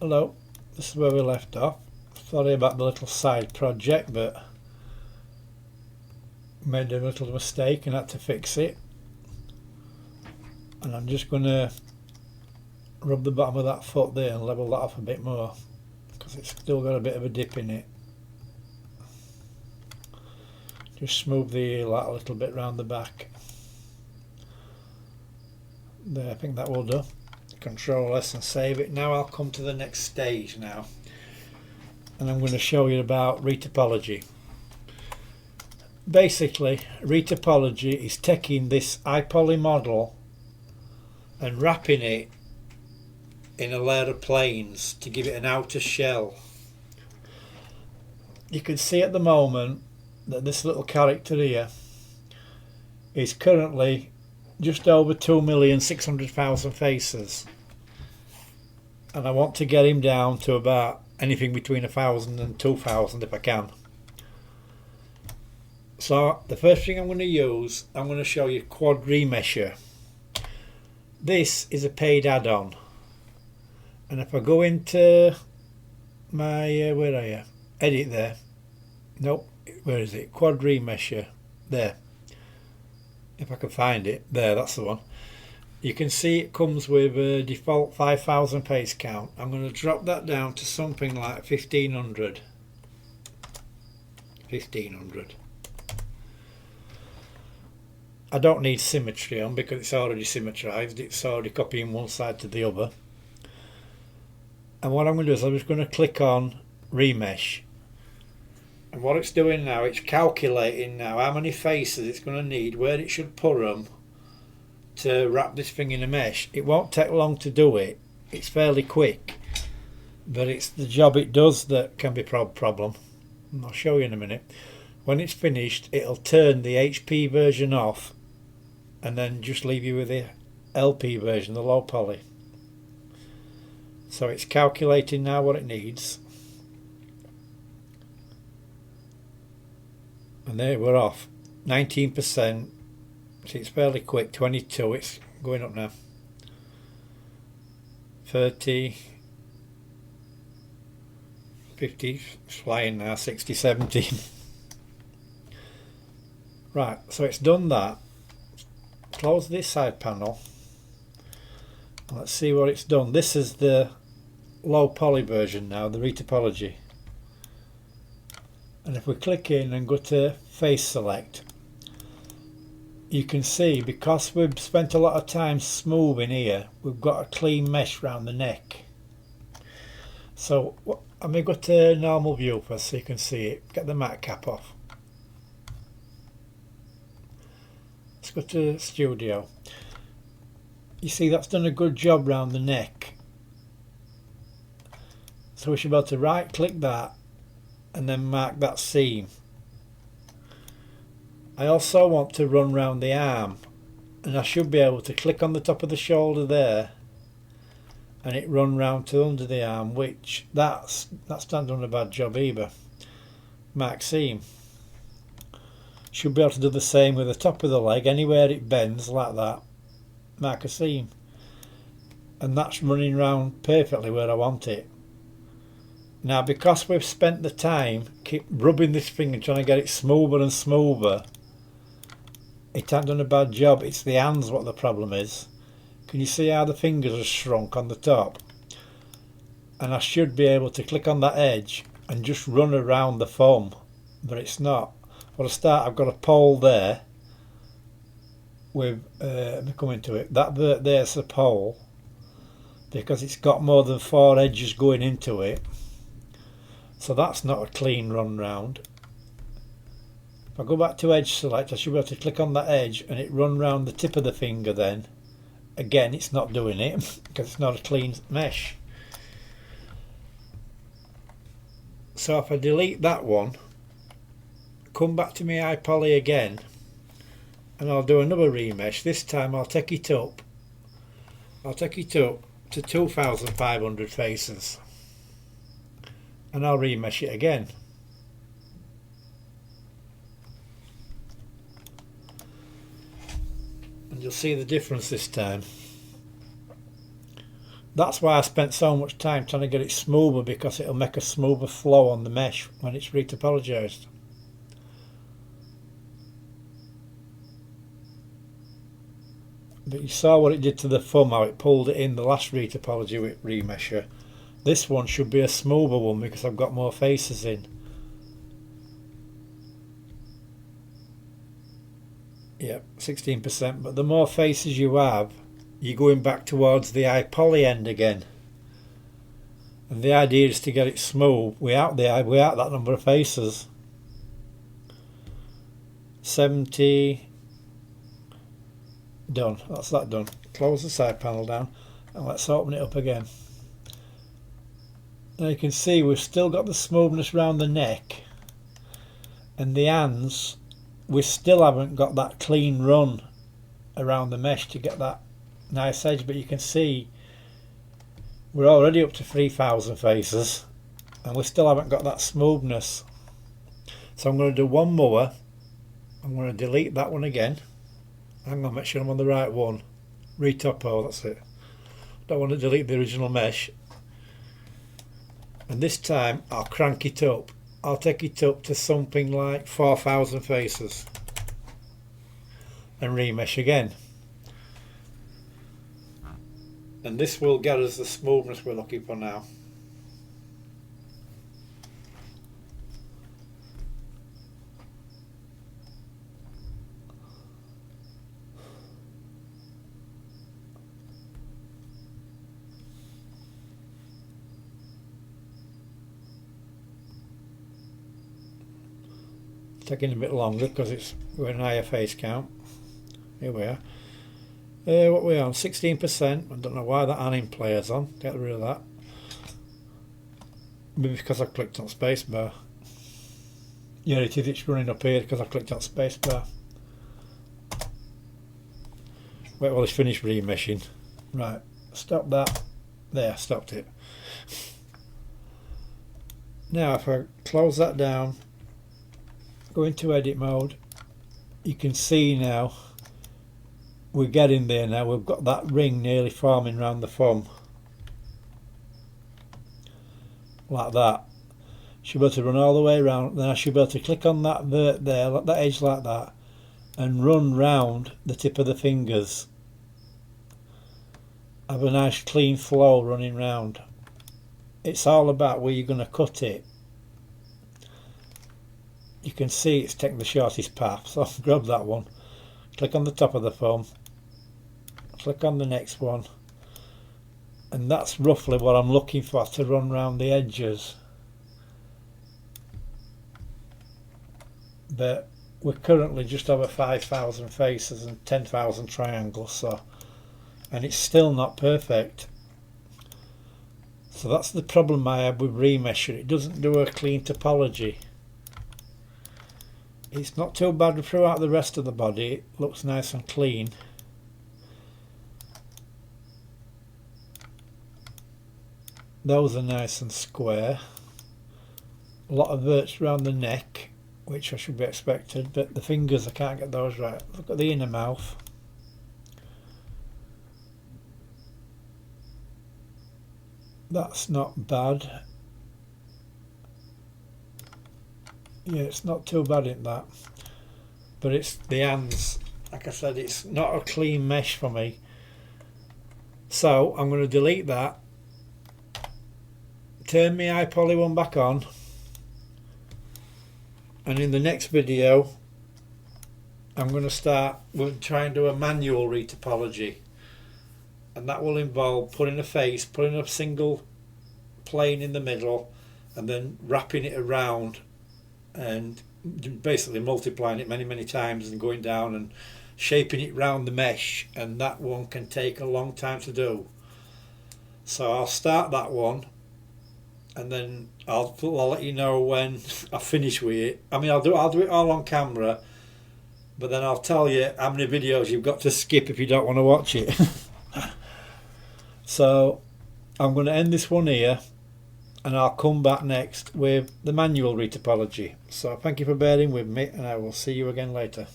Hello, this is where we left off. Sorry about the little side project, but made a little mistake and had to fix it. And I'm just going to rub the bottom of that foot there and level that off a bit more, because it's still got a bit of a dip in it. Just smooth the heel out a little bit round the back. There, I think that will do. Control S and save it. Now I'll come to the next stage now, and I'm going to show you about retopology. Basically, retopology is taking this iPoly model and wrapping it in a layer of planes to give it an outer shell. You can see at the moment that this little character here is currently just over 2,600,000 faces, and I want to get him down to about anything between 1,000 and 2,000 if I can. So the first thing I'm going to use, I'm going to show you Quad Remesher. This is a paid add-on, and if I go into my where are you? Edit there. Nope, where is it? Quad Remesher. There. If I can find it, there, that's the one. You can see it comes with a default 5,000 pace count. I'm going to drop that down to something like 1,500. 1,500. I don't need symmetry on because it's already symmetrized. It's already copying one side to the other. And what I'm going to do is I'm just going to click on Remesh. And what it's doing now, it's calculating now how many faces it's going to need, where it should put them to wrap this thing in a mesh. It won't take long to do it. It's fairly quick, but it's the job it does that can be a problem. And I'll show you in a minute. When it's finished, it'll turn the HP version off and then just leave you with the LP version, the low poly. So it's calculating now what it needs. And there we're off. 19%. See, it's fairly quick. 22. It's going up now. 30. 50. It's flying now. 60, 70. Right. So it's done that. Close this side panel. Let's see what it's done. This is the low poly version now, the retopology. And if we click in and go to face select, you can see because we've spent a lot of time smoothing here, we've got a clean mesh around the neck. So let me go to normal view first so you can see it. Get the matte cap off. Let's go to studio. You see that's done a good job around the neck. So we should be able to right click that and then mark that seam. I also want to run round the arm, and I should be able to click on the top of the shoulder there and it run round to under the arm, which that's not done a bad job either. Mark seam. Should be able to do the same with the top of the leg, anywhere it bends like that, mark a seam, and that's running round perfectly where I want it. Now because we've spent the time keep rubbing this thing and trying to get it smoother and smoother, it hasn't done a bad job. It's the hands what the problem is. Can you see how the fingers are shrunk on the top? And I should be able to click on that edge and just run around the foam, but it's not. For a start, I've got a pole there with, let me come into it, that there's a pole because it's got more than 4 edges going into it. So that's not a clean run round. If I go back to edge select, I should be able to click on that edge and it run round the tip of the finger then. Again, it's not doing it because it's not a clean mesh. So if I delete that one, come back to my iPoly again, and I'll do another remesh. This time I'll take it up. I'll take it up to 2,500 faces. And I'll remesh it again. And you'll see the difference this time. That's why I spent so much time trying to get it smoother, because it'll make a smoother flow on the mesh when it's retopologized. But you saw what it did to the thumb, how it pulled it in the last retopology with Remesher. This one should be a smoother one because I've got more faces in. Yep, 16%, but the more faces you have, you're going back towards the high poly end again. And the idea is to get it smooth without that number of faces. 70. Done. That's that done. Close the side panel down and let's open it up again. Now you can see we've still got the smoothness around the neck, and the hands, we still haven't got that clean run around the mesh to get that nice edge, but you can see we're already up to 3,000 faces and we still haven't got that smoothness. So I'm going to do one more. I'm going to delete that one again. I'm going to make sure I'm on the right one. Retopo, that's it. Don't want to delete the original mesh. And this time I'll crank it up. I'll take it up to something like 4,000 faces and remesh again. And this will get us the smoothness we're looking for now. Taking a bit longer because we're in higher face count. Here we are. What are we on? 16%. I don't know why that anim player's on. Get rid of that. Maybe because I clicked on spacebar. Yeah, it is. It's running up here because I clicked on spacebar. Wait while it's finished remeshing. Right. Stop that. There. Stopped it. Now if I close that down, go into edit mode, you can see now we're getting there now. We've got that ring nearly forming around the thumb. Like that. Should be able to run all the way around. Then I should be able to click on that vert there, that edge like that, and run round the tip of the fingers. Have a nice clean flow running round. It's all about where you're going to cut it. You can see it's taking the shortest path, so I'll grab that one, click on the top of the thumb, click on the next one, and that's roughly what I'm looking for to run round the edges. But we're currently just over 5,000 faces and 10,000 triangles, so, and it's still not perfect. So that's the problem I have with Remesher. It doesn't do a clean topology. It's not too bad throughout the rest of the body. It looks nice and clean. Those are nice and square. A lot of verts around the neck, which I should be expected, but the fingers, I can't get those right. Look at the inner mouth. That's not bad. Yeah, it's not too bad in that, but it's the hands, like I said, it's not a clean mesh for me. So I'm going to delete that, turn my high poly one back on, and in the next video I'm going to we'll try and do a manual retopology, and that will involve putting a face, putting a single plane in the middle, and then wrapping it around and basically multiplying it many times and going down and shaping it round the mesh, and that one can take a long time to do. So I'll start that one, and then I'll let you know when I finish with it. I mean, I'll do it all on camera, but then I'll tell you how many videos you've got to skip if you don't want to watch it. So I'm going to end this one here, and I'll come back next with the manual retopology. So thank you for bearing with me, and I will see you again later.